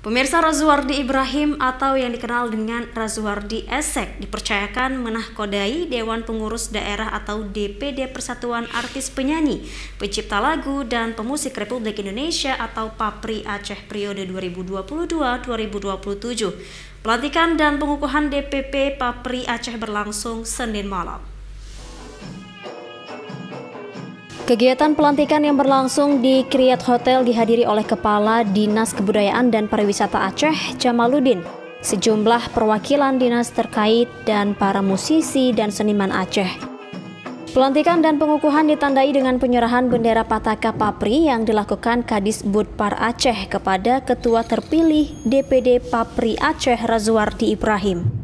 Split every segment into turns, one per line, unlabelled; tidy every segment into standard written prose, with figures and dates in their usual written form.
Pemirsa, Razuardi Ibrahim atau yang dikenal dengan Razuardi Esek dipercayakan menahkodai Dewan Pengurus Daerah atau DPD Persatuan Artis Penyanyi, Pencipta Lagu dan Pemusik Republik Indonesia atau PAPRI Aceh periode 2022-2027. Pelantikan dan pengukuhan DPP PAPRI Aceh berlangsung Senin malam. Kegiatan pelantikan yang berlangsung di Kriyat Hotel dihadiri oleh Kepala Dinas Kebudayaan dan Pariwisata Aceh, Jamaluddin, sejumlah perwakilan dinas terkait, dan para musisi dan seniman Aceh. Pelantikan dan pengukuhan ditandai dengan penyerahan bendera Pataka PAPRI yang dilakukan Kadis Budpar Aceh kepada Ketua terpilih DPD PAPRI Aceh, Razuardi Ibrahim.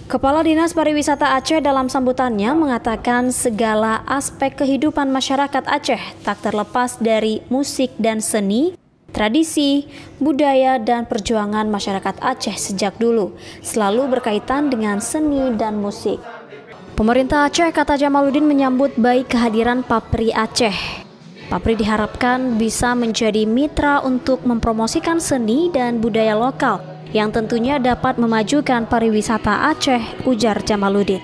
Kepala Dinas Pariwisata Aceh dalam sambutannya mengatakan segala aspek kehidupan masyarakat Aceh tak terlepas dari musik dan seni, tradisi, budaya, dan perjuangan masyarakat Aceh sejak dulu, selalu berkaitan dengan seni dan musik. Pemerintah Aceh, kata Jamaluddin, menyambut baik kehadiran PAPRI Aceh. PAPRI diharapkan bisa menjadi mitra untuk mempromosikan seni dan budaya lokal, yang tentunya dapat memajukan pariwisata Aceh, ujar Jamaluddin.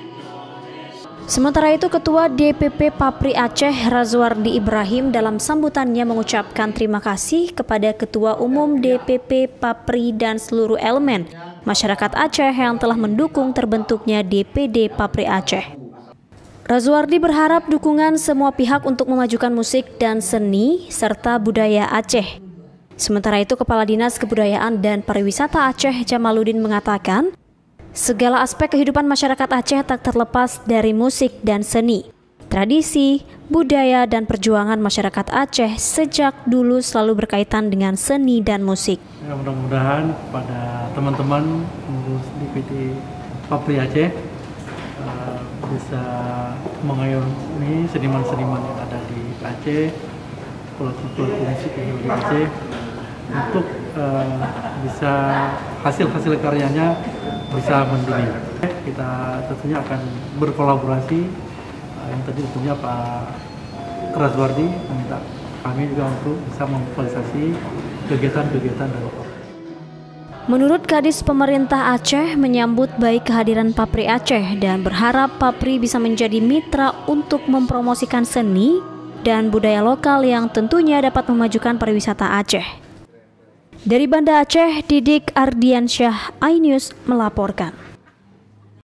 Sementara itu, Ketua DPP PAPRI Aceh, Razuardi Ibrahim, dalam sambutannya mengucapkan terima kasih kepada Ketua Umum DPP PAPRI dan seluruh elemen masyarakat Aceh yang telah mendukung terbentuknya DPD PAPRI Aceh. Razuardi berharap dukungan semua pihak untuk memajukan musik dan seni serta budaya Aceh. Sementara itu, Kepala Dinas Kebudayaan dan Pariwisata Aceh, Jamaluddin, mengatakan segala aspek kehidupan masyarakat Aceh tak terlepas dari musik dan seni, tradisi, budaya, dan perjuangan masyarakat Aceh sejak dulu selalu berkaitan dengan seni dan musik.
Ya, mudah-mudahan pada teman-teman pengurus DPD PAPRI Aceh bisa mengayomi seniman-seniman yang ada di Aceh, pelaku-pelaku musik yang ada di Aceh, untuk bisa hasil-hasil karyanya bisa mendunia. Kita tentunya akan berkolaborasi, yang tadi tentunya Pak Razuardi meminta kami juga untuk bisa memvisualisasi kegiatan-kegiatan dari PAPRI.
Menurut Kadis pemerintah Aceh menyambut baik kehadiran PAPRI Aceh dan berharap PAPRI bisa menjadi mitra untuk mempromosikan seni dan budaya lokal yang tentunya dapat memajukan pariwisata Aceh. Dari Banda Aceh, Didik Ardiansyah, iNews melaporkan.